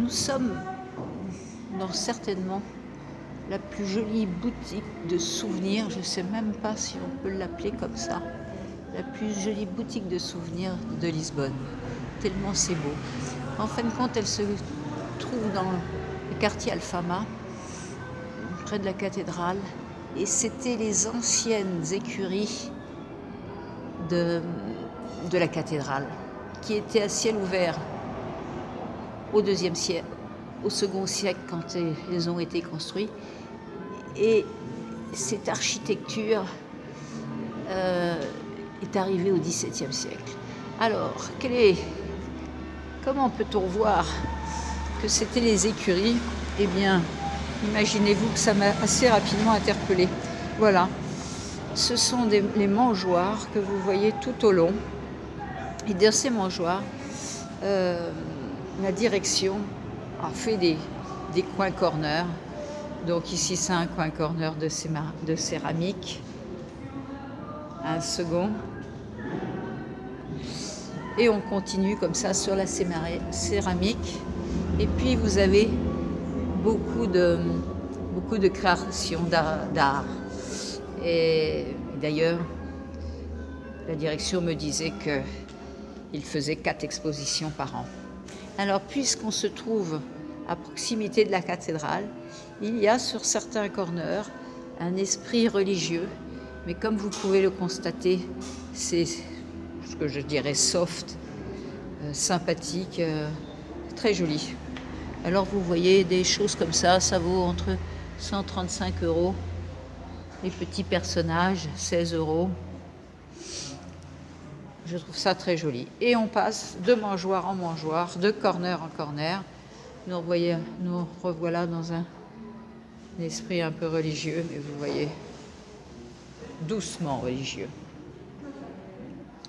nous sommes dans certainement la plus jolie boutique de souvenirs, je ne sais même pas si on peut l'appeler comme ça, la plus jolie boutique de souvenirs de Lisbonne, tellement c'est beau. En fin de compte, elle se trouve dans le quartier Alfama, près de la cathédrale, et c'était les anciennes écuries de la cathédrale, qui étaient à ciel ouvert au deuxième siècle, au second siècle quand elles ont été construites. Et cette architecture est arrivée au XVIIe siècle. Alors, comment peut-on voir que c'était les écuries? Eh bien, imaginez-vous que ça m'a assez rapidement interpellée. Voilà, ce sont les mangeoires que vous voyez tout au long. Et dans ces mangeoires, la direction a fait des coins corners. Donc ici, c'est un coin corner de céramique. Un second. Et on continue comme ça sur la céramique. Et puis vous avez beaucoup de créations d'art. Et d'ailleurs, la direction me disait qu'il faisait 4 expositions par an. Alors, puisqu'on se trouve à proximité de la cathédrale, il y a sur certains corners un esprit religieux, mais comme vous pouvez le constater, c'est ce que je dirais soft, sympathique, très joli. Alors vous voyez des choses comme ça vaut entre 135 €. Les petits personnages, 16 €. Je trouve ça très joli. Et on passe de mangeoire en mangeoire, de corner en corner. Nous revoilà dans un esprit un peu religieux, mais vous voyez, doucement religieux.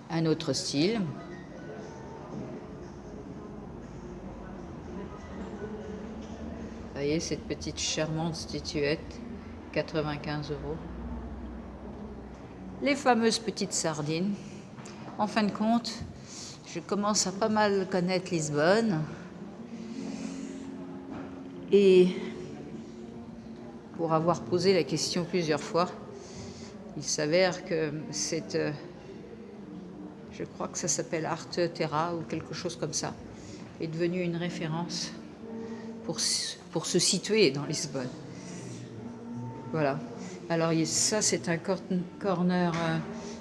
Un autre style. Vous voyez cette petite charmante statuette, 95 €. Les fameuses petites sardines. En fin de compte, je commence à pas mal connaître Lisbonne. Et pour avoir posé la question plusieurs fois, il s'avère que je crois que ça s'appelle Art Terra ou quelque chose comme ça, est devenu une référence pour se situer dans Lisbonne. Voilà. Alors ça, c'est un corner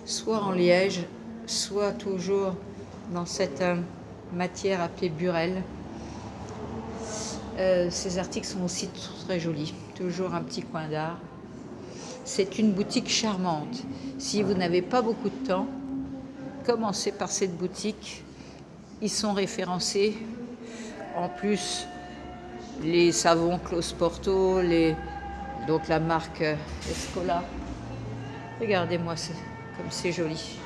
soit en liège, soit toujours dans cette matière appelée burel. Ces articles sont aussi très jolis. Toujours un petit coin d'art. C'est une boutique charmante. Si vous n'avez pas beaucoup de temps, commencez par cette boutique. Ils sont référencés. En plus, les savons Klaus Porto, donc la marque Escola. Regardez-moi comme c'est joli.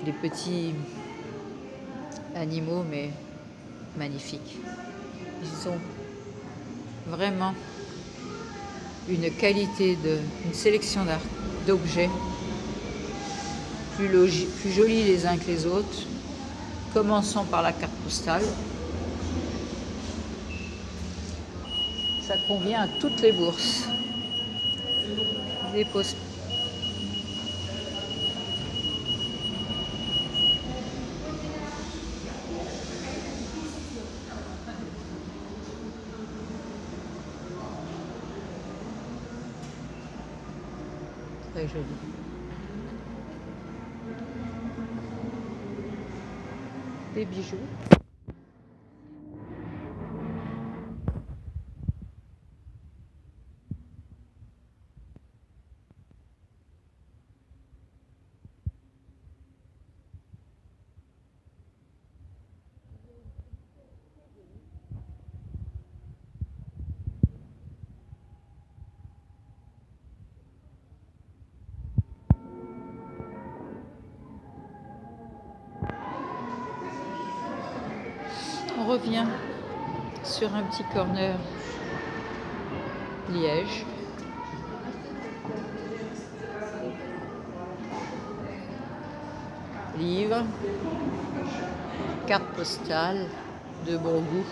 Les petits animaux, mais magnifiques. Ils ont vraiment une qualité, une sélection d'objets plus jolis les uns que les autres. Commençons par la carte postale. Ça convient à toutes les bourses. Des postes. Très joli. Des bijoux. On revient sur un petit corner Liège. Livres, cartes postales de bon goût.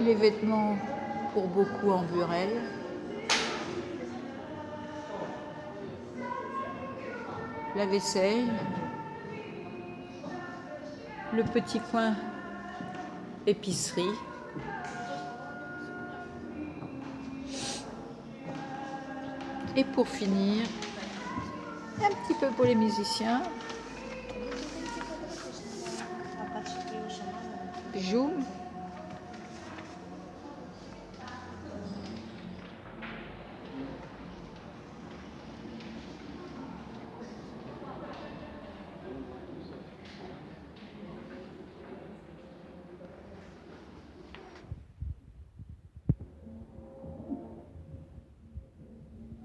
Les vêtements pour beaucoup en burel. La vaisselle. Le petit coin épicerie. Et pour finir, un petit peu pour les musiciens. Joum.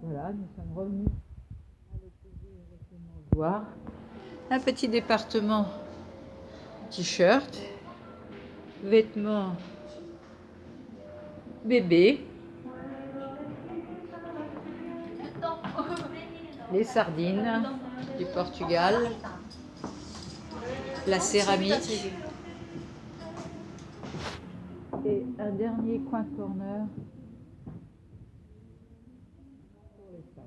Voilà, nous sommes revenus à l'opposé avec le mangeoire. Un petit département t-shirt, vêtements bébé, les sardines du Portugal, la céramique et un dernier coin corner pour les sacs.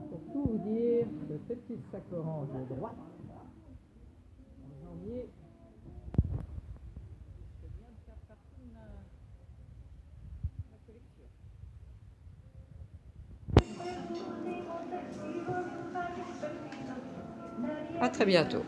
Pour tout vous dire, ce petit sac orange de droite en janvier, c'est bien de faire partie de ma collection. À très bientôt.